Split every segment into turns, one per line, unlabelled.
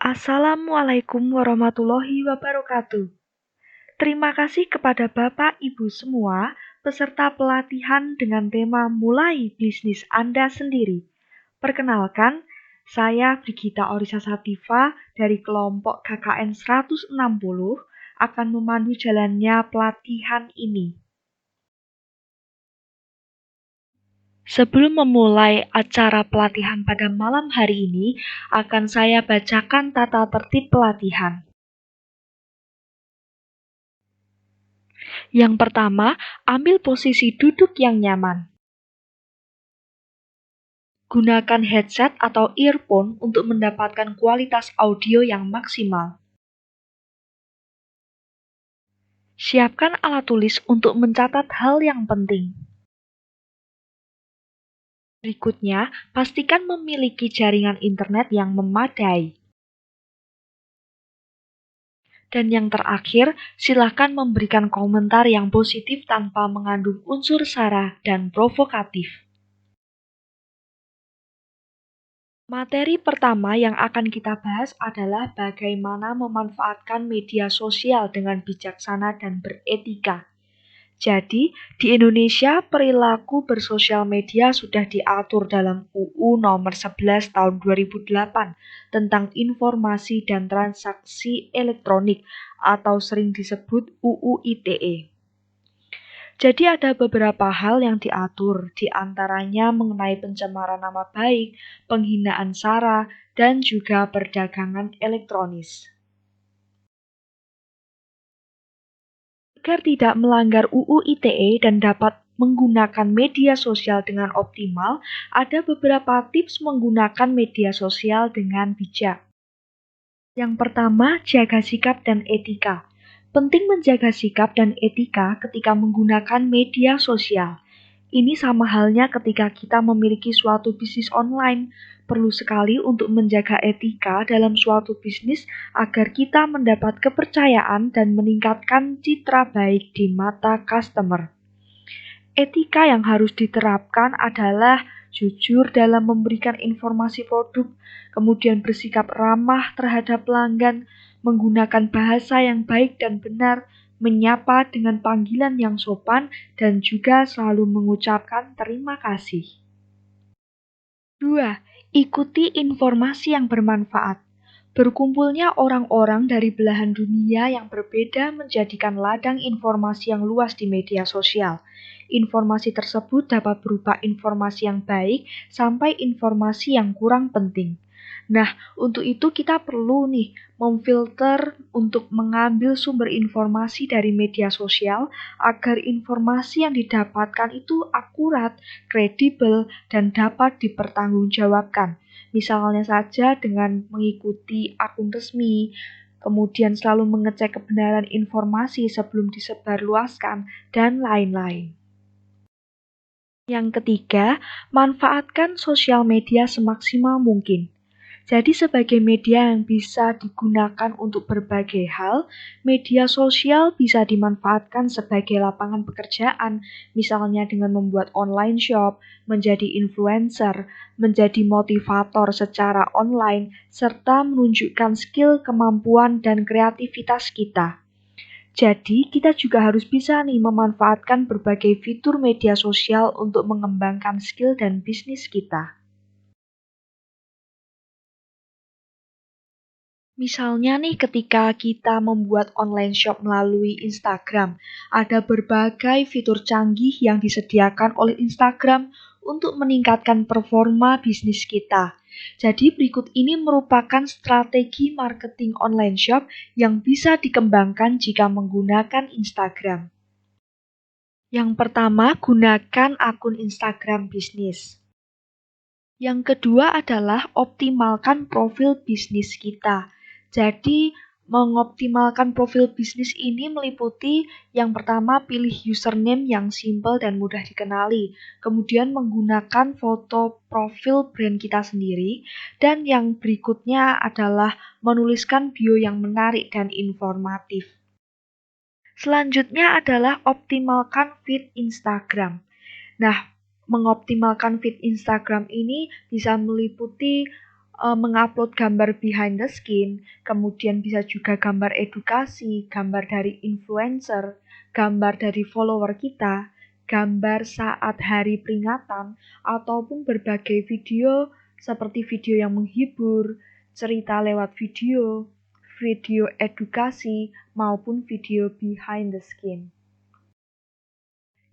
Assalamualaikum warahmatullahi wabarakatuh. Terima kasih kepada Bapak Ibu semua peserta pelatihan dengan tema Mulai Bisnis Anda Sendiri. Perkenalkan, saya Brigita Orisa Sativa dari kelompok KKN 160 akan memandu jalannya pelatihan ini. Sebelum memulai acara pelatihan pada malam hari ini, akan saya bacakan tata tertib pelatihan. Yang pertama, ambil posisi duduk yang nyaman. Gunakan headset atau earphone untuk mendapatkan kualitas audio yang maksimal. Siapkan alat tulis untuk mencatat hal yang penting. Berikutnya, pastikan memiliki jaringan internet yang memadai. Dan yang terakhir, silakan memberikan komentar yang positif tanpa mengandung unsur sara dan provokatif. Materi pertama yang akan kita bahas adalah bagaimana memanfaatkan media sosial dengan bijaksana dan beretika. Jadi, di Indonesia perilaku bersosial media sudah diatur dalam UU nomor 11 tahun 2008 tentang informasi dan transaksi elektronik atau sering disebut UU ITE. Jadi ada beberapa hal yang diatur, di antaranya mengenai pencemaran nama baik, penghinaan sara, dan juga perdagangan elektronis. Agar tidak melanggar UU ITE dan dapat menggunakan media sosial dengan optimal, ada beberapa tips menggunakan media sosial dengan bijak. Yang pertama, jaga sikap dan etika. Penting menjaga sikap dan etika ketika menggunakan media sosial. Ini sama halnya ketika kita memiliki suatu bisnis online. Perlu sekali untuk menjaga etika dalam suatu bisnis agar kita mendapat kepercayaan dan meningkatkan citra baik di mata customer. Etika yang harus diterapkan adalah jujur dalam memberikan informasi produk, kemudian bersikap ramah terhadap pelanggan, menggunakan bahasa yang baik dan benar, menyapa dengan panggilan yang sopan, dan juga selalu mengucapkan terima kasih. 2. Ikuti informasi yang bermanfaat. Berkumpulnya orang-orang dari belahan dunia yang berbeda menjadikan ladang informasi yang luas di media sosial. Informasi tersebut dapat berupa informasi yang baik sampai informasi yang kurang penting. Nah, untuk itu kita perlu memfilter untuk mengambil sumber informasi dari media sosial agar informasi yang didapatkan itu akurat, kredibel, dan dapat dipertanggungjawabkan. Misalnya saja dengan mengikuti akun resmi, kemudian selalu mengecek kebenaran informasi sebelum disebarluaskan, dan lain-lain. Yang ketiga, manfaatkan sosial media semaksimal mungkin. Jadi sebagai media yang bisa digunakan untuk berbagai hal, media sosial bisa dimanfaatkan sebagai lapangan pekerjaan, misalnya dengan membuat online shop, menjadi influencer, menjadi motivator secara online, serta menunjukkan skill, kemampuan, dan kreativitas kita. Jadi, kita juga harus bisa memanfaatkan berbagai fitur media sosial untuk mengembangkan skill dan bisnis kita. Misalnya ketika kita membuat online shop melalui Instagram, ada berbagai fitur canggih yang disediakan oleh Instagram untuk meningkatkan performa bisnis kita. Jadi berikut ini merupakan strategi marketing online shop yang bisa dikembangkan jika menggunakan Instagram. Yang pertama, gunakan akun Instagram bisnis. Yang kedua adalah optimalkan profil bisnis kita. Jadi, mengoptimalkan profil bisnis ini meliputi yang pertama pilih username yang simpel dan mudah dikenali, kemudian menggunakan foto profil brand kita sendiri, dan yang berikutnya adalah menuliskan bio yang menarik dan informatif. Selanjutnya adalah optimalkan feed Instagram. Nah, mengoptimalkan feed Instagram ini bisa meliputi mengupload gambar behind the scene, kemudian bisa juga gambar edukasi, gambar dari influencer, gambar dari follower kita, gambar saat hari peringatan, ataupun berbagai video seperti video yang menghibur, cerita lewat video, video edukasi, maupun video behind the scene.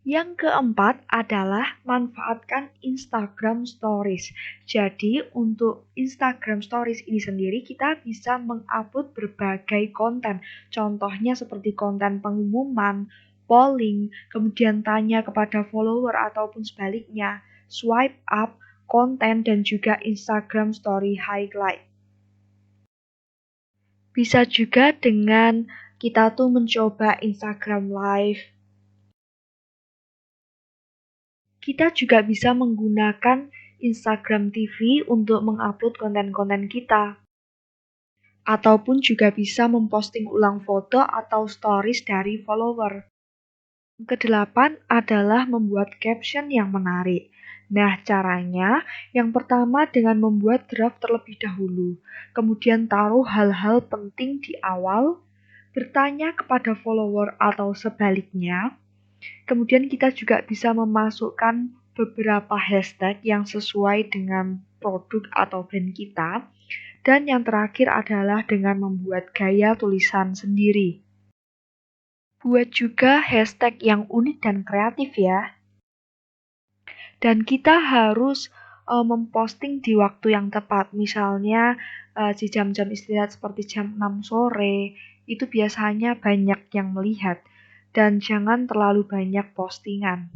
Yang keempat adalah manfaatkan Instagram Stories. Jadi untuk Instagram Stories ini sendiri kita bisa mengupload berbagai konten. Contohnya seperti konten pengumuman, polling, kemudian tanya kepada follower ataupun sebaliknya, swipe up, konten, dan juga Instagram Story highlight. Bisa juga dengan kita tuh mencoba Instagram Live. Kita juga bisa menggunakan Instagram TV untuk mengupload konten-konten kita. Ataupun juga bisa memposting ulang foto atau stories dari follower. Kedelapan adalah membuat caption yang menarik. Nah, caranya yang pertama dengan membuat draft terlebih dahulu. Kemudian taruh hal-hal penting di awal, bertanya kepada follower atau sebaliknya. Kemudian kita juga bisa memasukkan beberapa hashtag yang sesuai dengan produk atau brand kita. Dan yang terakhir adalah dengan membuat gaya tulisan sendiri. Buat juga hashtag yang unik dan kreatif ya. Dan kita harus memposting di waktu yang tepat. Misalnya di jam-jam istirahat seperti jam 6 sore, itu biasanya banyak yang melihat. Dan jangan terlalu banyak postingan.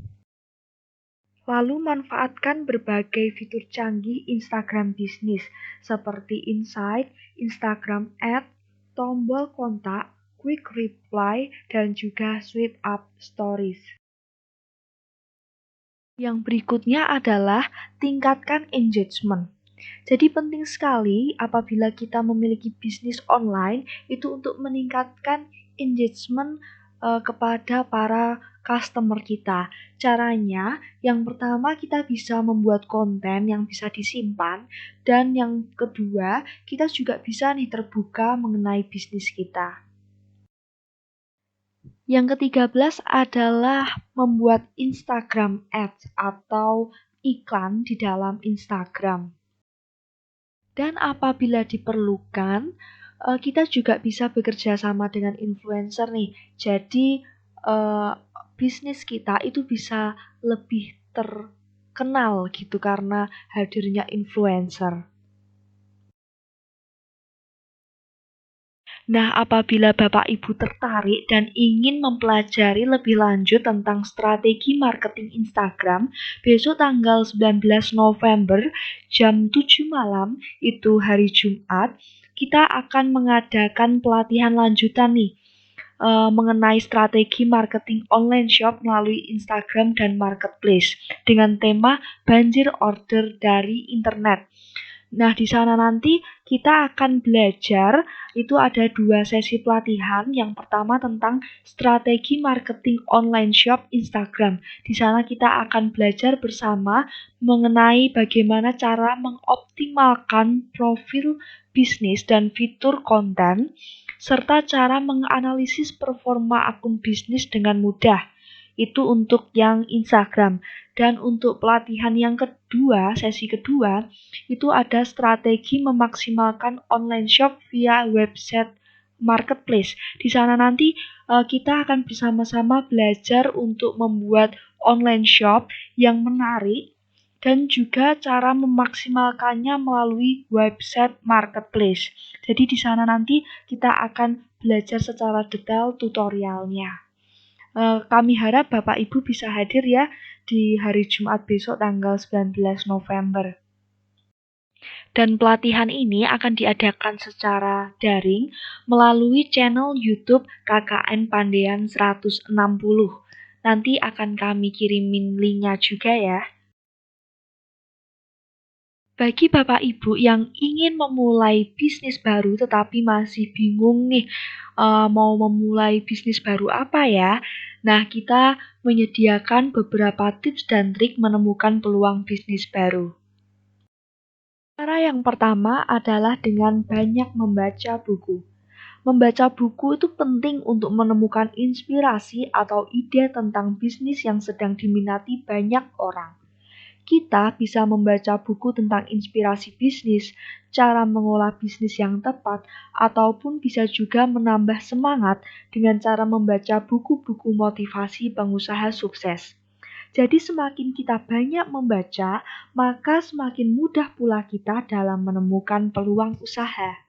Lalu manfaatkan berbagai fitur canggih Instagram bisnis seperti Insight, Instagram Ad, tombol kontak, quick reply, dan juga swipe up stories. Yang berikutnya adalah tingkatkan engagement. Jadi penting sekali apabila kita memiliki bisnis online itu untuk meningkatkan engagement kepada para customer kita. Caranya, yang pertama kita bisa membuat konten yang bisa disimpan, dan yang kedua, kita juga bisa nih terbuka mengenai bisnis kita. Yang ke-13 adalah membuat Instagram Ads atau iklan di dalam Instagram. Dan apabila diperlukan, kita juga bisa bekerja sama dengan influencer nih. Jadi bisnis kita itu bisa lebih terkenal gitu karena hadirnya influencer. Nah, apabila Bapak Ibu tertarik dan ingin mempelajari lebih lanjut tentang strategi marketing Instagram, besok tanggal 19 November jam 7 malam, itu hari Jumat, kita akan mengadakan pelatihan lanjutan nih mengenai strategi marketing online shop melalui Instagram dan Marketplace dengan tema banjir order dari internet. Nah, di sana nanti kita akan belajar, itu ada 2 sesi pelatihan. Yang pertama tentang strategi marketing online shop Instagram. Di sana kita akan belajar bersama mengenai bagaimana cara mengoptimalkan profil bisnis dan fitur konten, serta cara menganalisis performa akun bisnis dengan mudah. Itu untuk yang Instagram. Dan untuk pelatihan yang kedua, sesi kedua, itu ada strategi memaksimalkan online shop via website marketplace. Di sana nanti kita akan bersama-sama belajar untuk membuat online shop yang menarik dan juga cara memaksimalkannya melalui website marketplace. Jadi di sana nanti kita akan belajar secara detail tutorialnya. Kami harap Bapak Ibu bisa hadir ya di hari Jumat besok tanggal 19 November. Dan pelatihan ini akan diadakan secara daring melalui channel YouTube KKN Pandean 160. Nanti akan kami kirimin linknya juga ya. Bagi Bapak Ibu yang ingin memulai bisnis baru tetapi masih bingung nih mau memulai bisnis baru apa ya? Nah, kita menyediakan beberapa tips dan trik menemukan peluang bisnis baru. Cara yang pertama adalah dengan banyak membaca buku. Membaca buku itu penting untuk menemukan inspirasi atau ide tentang bisnis yang sedang diminati banyak orang. Kita bisa membaca buku tentang inspirasi bisnis, cara mengolah bisnis yang tepat, ataupun bisa juga menambah semangat dengan cara membaca buku-buku motivasi pengusaha sukses. Jadi semakin kita banyak membaca, maka semakin mudah pula kita dalam menemukan peluang usaha.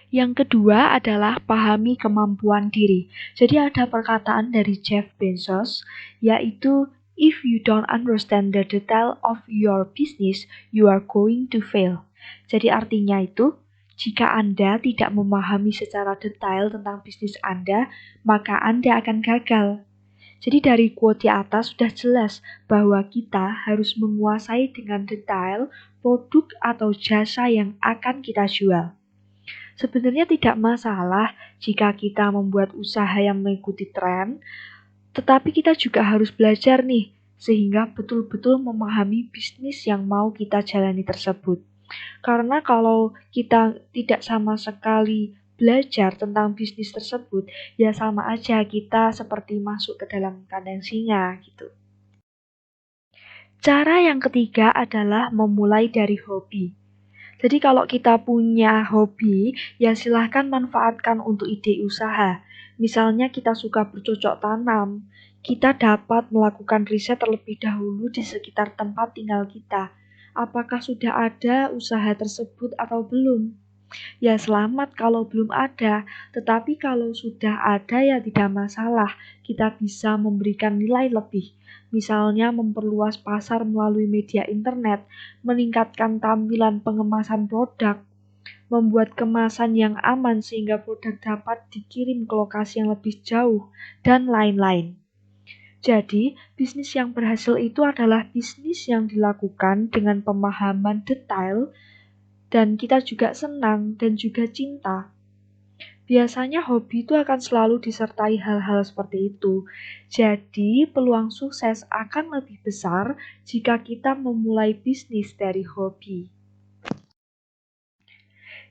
Yang kedua adalah pahami kemampuan diri. Jadi ada perkataan dari Jeff Bezos, yaitu if you don't understand the detail of your business, you are going to fail. Jadi artinya itu, jika Anda tidak memahami secara detail tentang bisnis Anda, maka Anda akan gagal. Jadi dari quote di atas sudah jelas bahwa kita harus menguasai dengan detail produk atau jasa yang akan kita jual. Sebenarnya tidak masalah jika kita membuat usaha yang mengikuti tren, tetapi kita juga harus belajar nih, sehingga betul-betul memahami bisnis yang mau kita jalani tersebut. Karena kalau kita tidak sama sekali belajar tentang bisnis tersebut, ya sama aja kita seperti masuk ke dalam kandang singa gitu. Cara yang ketiga adalah memulai dari hobi. Jadi kalau kita punya hobi, ya silahkan manfaatkan untuk ide usaha. Misalnya kita suka bercocok tanam, kita dapat melakukan riset terlebih dahulu di sekitar tempat tinggal kita. Apakah sudah ada usaha tersebut atau belum? Ya selamat kalau belum ada, tetapi kalau sudah ada ya tidak masalah, kita bisa memberikan nilai lebih. Misalnya memperluas pasar melalui media internet, meningkatkan tampilan pengemasan produk, membuat kemasan yang aman sehingga produk dapat dikirim ke lokasi yang lebih jauh, dan lain-lain. Jadi, bisnis yang berhasil itu adalah bisnis yang dilakukan dengan pemahaman detail dan kita juga senang dan juga cinta. Biasanya hobi itu akan selalu disertai hal-hal seperti itu. Jadi, peluang sukses akan lebih besar jika kita memulai bisnis dari hobi.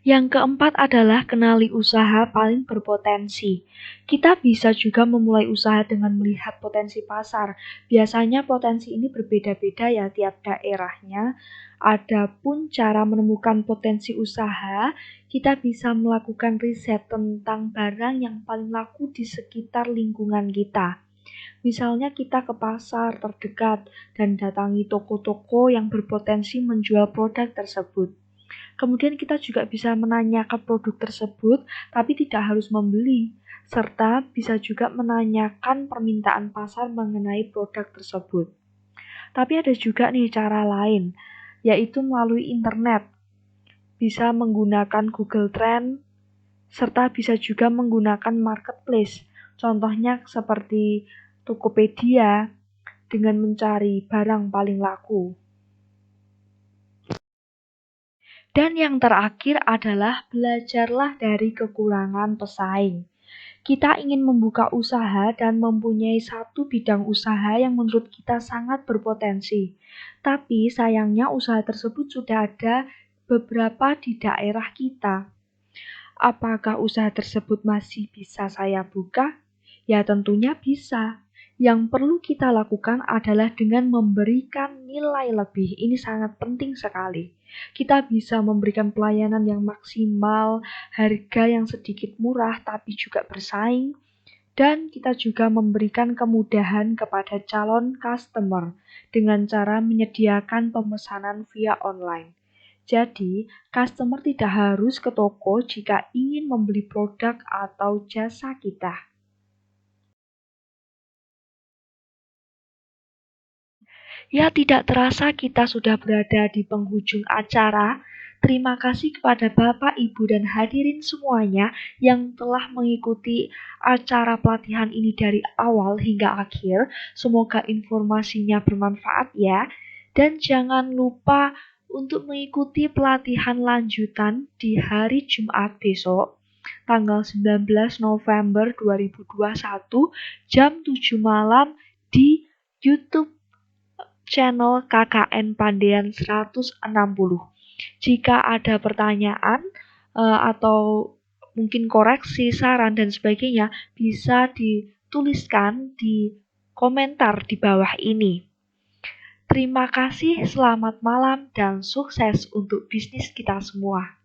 Yang keempat adalah kenali usaha paling berpotensi. Kita bisa juga memulai usaha dengan melihat potensi pasar. Biasanya potensi ini berbeda-beda ya tiap daerahnya. Adapun cara menemukan potensi usaha, kita bisa melakukan riset tentang barang yang paling laku di sekitar lingkungan kita. Misalnya kita ke pasar terdekat dan datangi toko-toko yang berpotensi menjual produk tersebut. Kemudian kita juga bisa menanyakan produk tersebut, tapi tidak harus membeli, serta bisa juga menanyakan permintaan pasar mengenai produk tersebut. Tapi ada juga nih cara lain, yaitu melalui internet. Bisa menggunakan Google Trend, serta bisa juga menggunakan marketplace. Contohnya seperti Tokopedia dengan mencari barang paling laku. Dan yang terakhir adalah belajarlah dari kekurangan pesaing. Kita ingin membuka usaha dan mempunyai satu bidang usaha yang menurut kita sangat berpotensi. Tapi sayangnya usaha tersebut sudah ada beberapa di daerah kita. Apakah usaha tersebut masih bisa saya buka? Ya tentunya bisa. Yang perlu kita lakukan adalah dengan memberikan nilai lebih. Ini sangat penting sekali. Kita bisa memberikan pelayanan yang maksimal, harga yang sedikit murah tapi juga bersaing, dan kita juga memberikan kemudahan kepada calon customer dengan cara menyediakan pemesanan via online. Jadi, customer tidak harus ke toko jika ingin membeli produk atau jasa kita. Ya, tidak terasa kita sudah berada di penghujung acara. Terima kasih kepada Bapak, Ibu, dan hadirin semuanya yang telah mengikuti acara pelatihan ini dari awal hingga akhir. Semoga informasinya bermanfaat ya. Dan jangan lupa untuk mengikuti pelatihan lanjutan di hari Jumat besok, tanggal 19 November 2021, jam 7 malam di YouTube channel KKN Pandean 160. Jika ada pertanyaan atau mungkin koreksi, saran, dan sebagainya, bisa dituliskan di komentar di bawah ini. Terima kasih, selamat malam, dan sukses untuk bisnis kita semua.